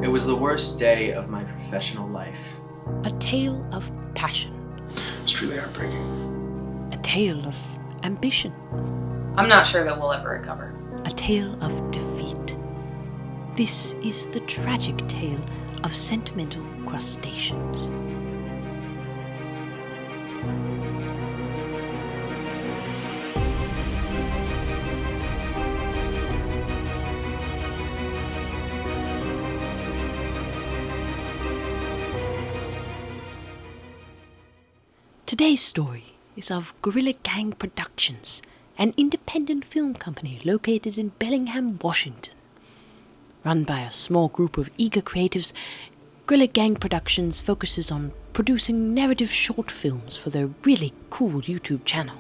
It was the worst day of my professional life. A tale of passion. It's truly heartbreaking. A tale of ambition. I'm not sure that we'll ever recover. A tale of defeat. This is the tragic tale of sentimental crustaceans. Today's story is of Gorilla Gang Productions, an independent film company located in Bellingham, Washington. Run by a small group of eager creatives, Gorilla Gang Productions focuses on producing narrative short films for their really cool YouTube channel.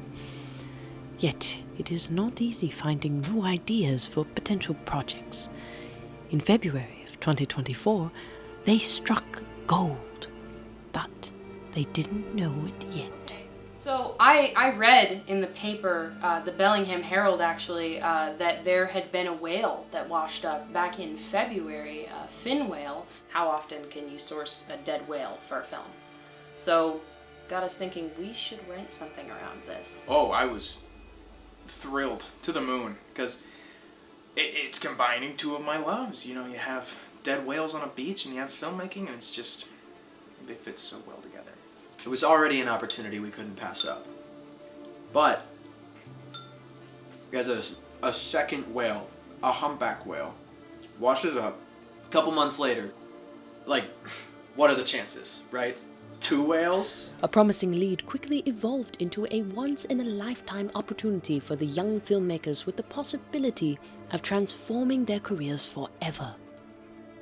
Yet, it is not easy finding new ideas for potential projects. In February of 2024, they struck gold, but they didn't know it yet. So I read in the paper, the Bellingham Herald actually, that there had been a whale that washed up back in February, a fin whale. How often can you source a dead whale for a film? So got us thinking we should write something around this. Oh, I was thrilled to the moon because it's combining two of my loves. You know, you have dead whales on a beach and you have filmmaking, and it's just, they fit so well together. It was already an opportunity we couldn't pass up. But we had a second whale, a humpback whale, washes up. A couple months later, like, what are the chances, right? 2 whales? A promising lead quickly evolved into a once-in-a-lifetime opportunity for the young filmmakers with the possibility of transforming their careers forever.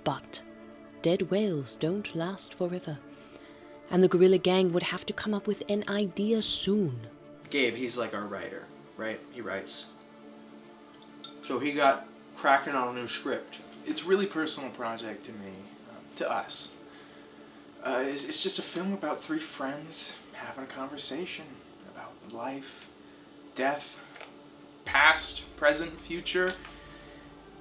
But dead whales don't last forever, and the Gorilla Gang would have to come up with an idea soon. Gabe, he's like our writer, right? He writes. So he got cracking on a new script. It's a really personal project to me, to us. It's just a film about 3 friends having a conversation about life, death, past, present, future,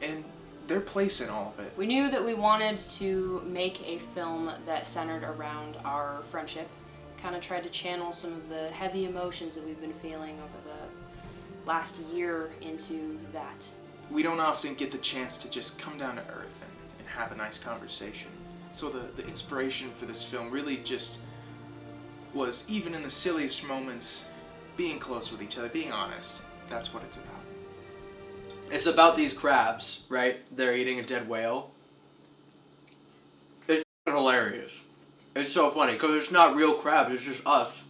and their place in all of it. We knew that we wanted to make a film that centered around our friendship, kind of tried to channel some of the heavy emotions that we've been feeling over the last year into that. We don't often get the chance to just come down to earth and have a nice conversation. So the inspiration for this film really just was, even in the silliest moments, being close with each other, being honest. That's what it's about. It's about these crabs, right? They're eating a dead whale. It's hilarious. It's so funny, because it's not real crabs, it's just us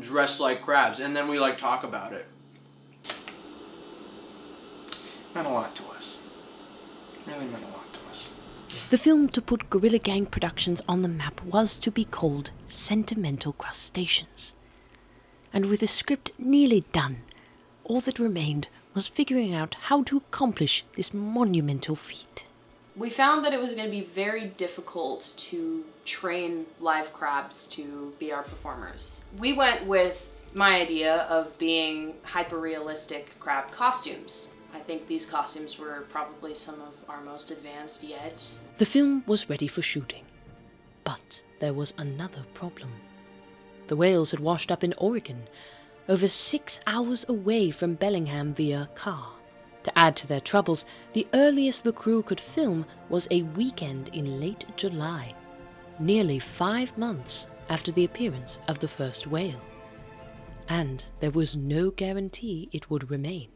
dressed like crabs, and then we like talk about it. Meant a lot to us. Really meant a lot to us. The film to put Gorilla Gang Productions on the map was to be called Sentimental Crustaceans. And with the script nearly done, all that remained was figuring out how to accomplish this monumental feat. We found that it was going to be very difficult to train live crabs to be our performers. We went with my idea of being hyper-realistic crab costumes. I think these costumes were probably some of our most advanced yet. The film was ready for shooting, but there was another problem. The whales had washed up in Oregon, over 6 hours away from Bellingham via car. To add to their troubles, the earliest the crew could film was a weekend in late July, nearly 5 months after the appearance of the first whale. And there was no guarantee it would remain.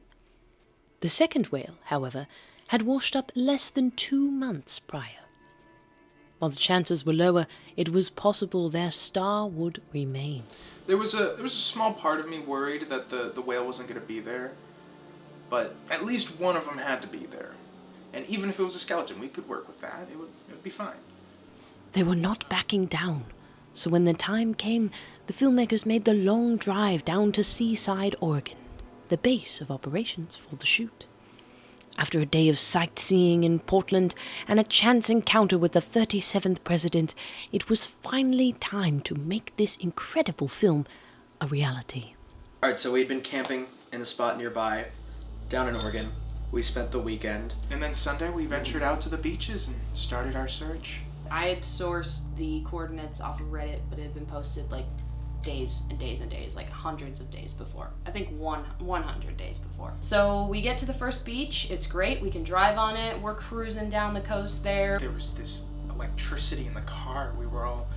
The second whale, however, had washed up less than 2 months prior. While the chances were lower, it was possible their star would remain. There was a small part of me worried that the whale wasn't going to be there, but at least one of them had to be there. And even if it was a skeleton, we could work with that. It would be fine. They were not backing down, so when the time came, the filmmakers made the long drive down to Seaside, Oregon, the base of operations for the shoot. After a day of sightseeing in Portland and a chance encounter with the 37th president, it was finally time to make this incredible film a reality. Alright, so we'd been camping in a spot nearby, down in Oregon. We spent the weekend. And then Sunday we ventured out to the beaches and started our search. I had sourced the coordinates off of Reddit, but it had been posted like days and days and days, like hundreds of days before. I think 100 days before. So we get to the first beach. It's great. We can drive on it. We're cruising down the coast there. There was this electricity in the car. We were all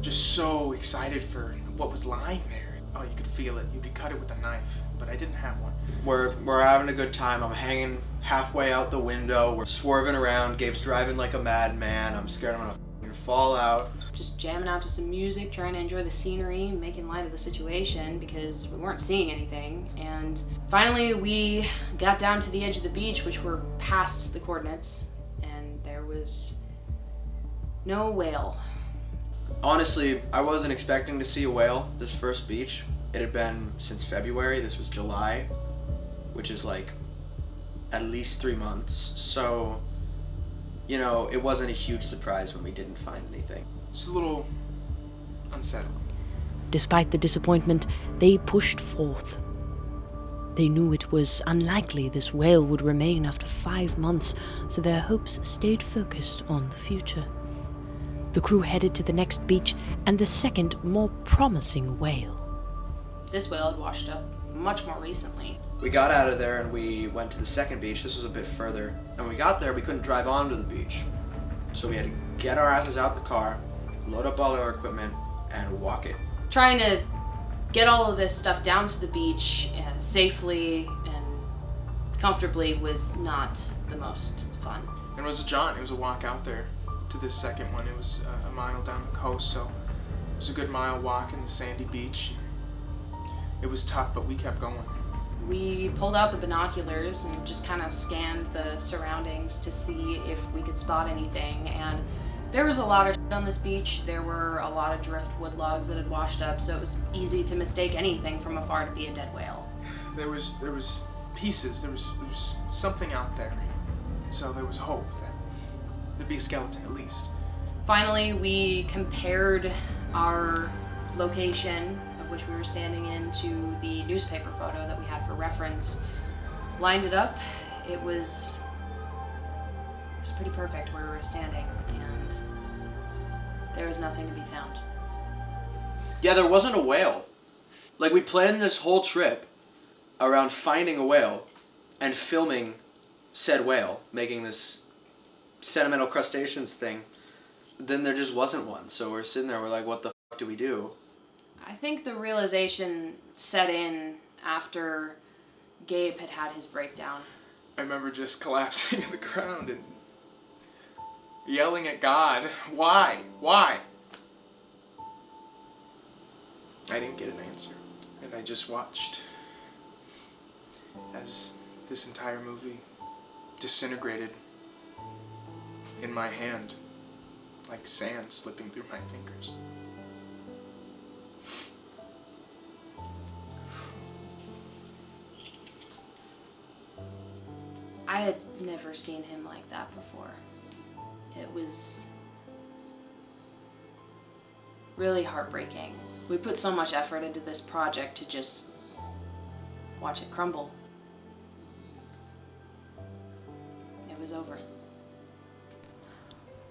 just so excited for what was lying there. Oh, you could feel it. You could cut it with a knife, but I didn't have one. We're having a good time. I'm hanging halfway out the window. We're swerving around. Gabe's driving like a madman. I'm scared I'm gonna f***ing fall out. Just jamming out to some music, trying to enjoy the scenery, making light of the situation because we weren't seeing anything. And finally we got down to the edge of the beach, which were past the coordinates, and there was no whale. Honestly, I wasn't expecting to see a whale this first beach. It had been since February. This was July, which is like at least 3 months. So, you know, it wasn't a huge surprise when we didn't find anything. It's a little unsettling. Despite the disappointment, they pushed forth. They knew it was unlikely this whale would remain after 5 months, so their hopes stayed focused on the future. The crew headed to the next beach and the second, more promising whale. This whale had washed up much more recently. We got out of there and we went to the second beach. This was a bit further. And when we got there, we couldn't drive onto the beach. So we had to get our asses out the car, load up all our equipment, and walk it. Trying to get all of this stuff down to the beach safely and comfortably was not the most fun. It was a jaunt. It was a walk out there to this second one. It was a mile down the coast, so it was a good mile walk in the sandy beach. It was tough, but we kept going. We pulled out the binoculars and just kind of scanned the surroundings to see if we could spot anything, and there was a lot of shit on this beach. There were a lot of driftwood logs that had washed up, so it was easy to mistake anything from afar to be a dead whale. There was pieces. There was something out there, and so there was hope that there'd be a skeleton at least. Finally, we compared our location, of which we were standing in, to the newspaper photo that we had for reference. Lined it up. It was pretty perfect where we were standing, and there was nothing to be found. Yeah, there wasn't a whale. Like, we planned this whole trip around finding a whale and filming said whale, making this sedimental crustaceans thing. Then there just wasn't one. So we're sitting there, we're like, what the f*** do we do? I think the realization set in after Gabe had had his breakdown. I remember just collapsing to the ground and yelling at God, why? Why? I didn't get an answer, and I just watched as this entire movie disintegrated in my hand, like sand slipping through my fingers. I had never seen him like that before. It was really heartbreaking. We put so much effort into this project to just watch it crumble. It was over.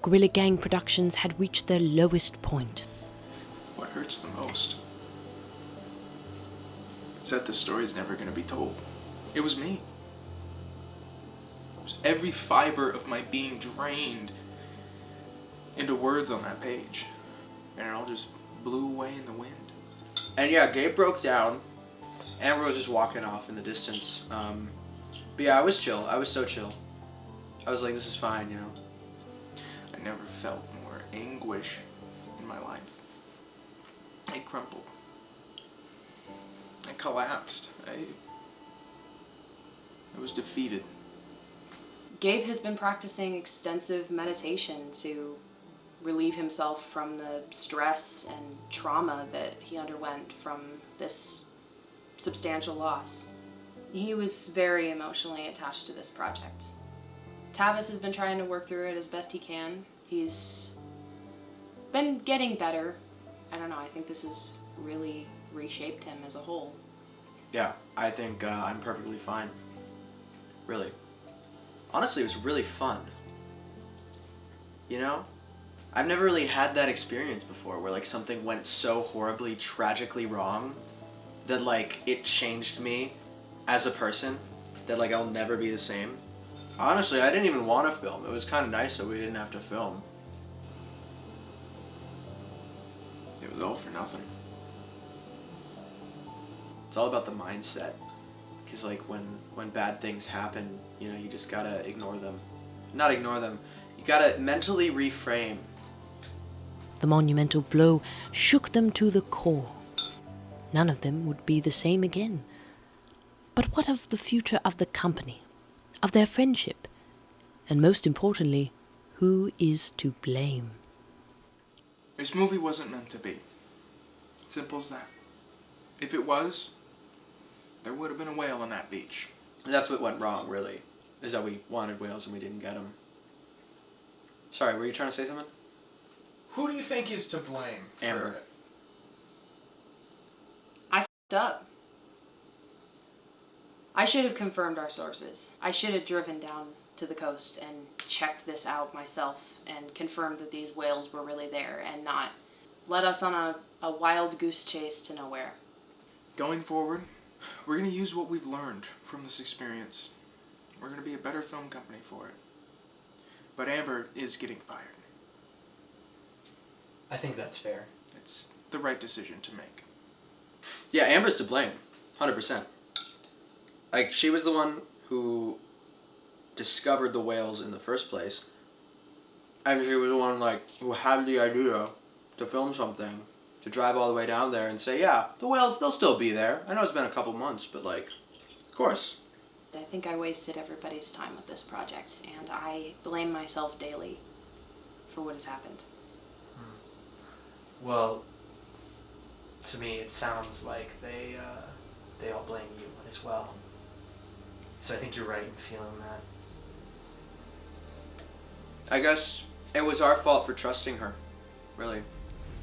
Gorilla Gang Productions had reached their lowest point. What hurts the most is that the story's never going to be told. It was me. It was every fiber of my being drained into words on that page, and it all just blew away in the wind. And yeah, Gabe broke down. Amber was just walking off in the distance. But yeah, I was chill. I was so chill. I was like, this is fine, you know. I never felt more anguish in my life. I crumpled. I collapsed. I was defeated. Gabe has been practicing extensive meditation to relieve himself from the stress and trauma that he underwent from this substantial loss. He was very emotionally attached to this project. Tavis has been trying to work through it as best he can. He's been getting better. I don't know, I think this has really reshaped him as a whole. Yeah, I think I'm perfectly fine. Really. honestly, it was really fun. You know? I've never really had that experience before where like something went so horribly, tragically wrong that like it changed me as a person, that like I'll never be the same. Honestly, I didn't even want to film. It was kind of nice that we didn't have to film. It was all for nothing. It's all about the mindset. Because like when bad things happen, you know, you just gotta ignore them. Not ignore them. You gotta mentally reframe. The monumental blow shook them to the core. None of them would be the same again. But what of the future of the company, of their friendship? And most importantly, who is to blame? This movie wasn't meant to be. Simple as that. If it was, there would have been a whale on that beach. And that's what went wrong, really. Is that we wanted whales and we didn't get them. Sorry, were you trying to say something? Who do you think is to blame for Amber. it? I f***ed up. I should have confirmed our sources. I should have driven down to the coast and checked this out myself and confirmed that these whales were really there and not led us on a wild goose chase to nowhere. Going forward, we're going to use what we've learned from this experience. We're going to be a better film company for it. But Amber is getting fired. I think that's fair. It's the right decision to make. Yeah, Amber's to blame. 100%. Like, she was the one who discovered the whales in the first place. And she was the one, like, who had the idea to film something, to drive all the way down there and say, yeah, the whales, they'll still be there. I know it's been a couple months, but, like, of course. I think I wasted everybody's time with this project, and I blame myself daily for what has happened. Well, to me it sounds like they all blame you as well. So I think you're right in feeling that. I guess it was our fault for trusting her, really.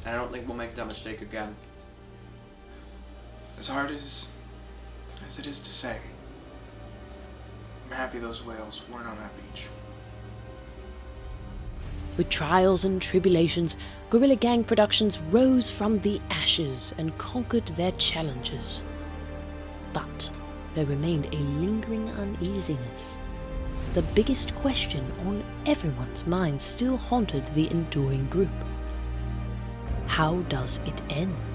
And I don't think we'll make that mistake again. As hard as it is to say, I'm happy those whales weren't on that beach. With trials and tribulations, Guerrilla Gang Productions rose from the ashes and conquered their challenges. But there remained a lingering uneasiness. The biggest question on everyone's mind still haunted the enduring group. How does it end?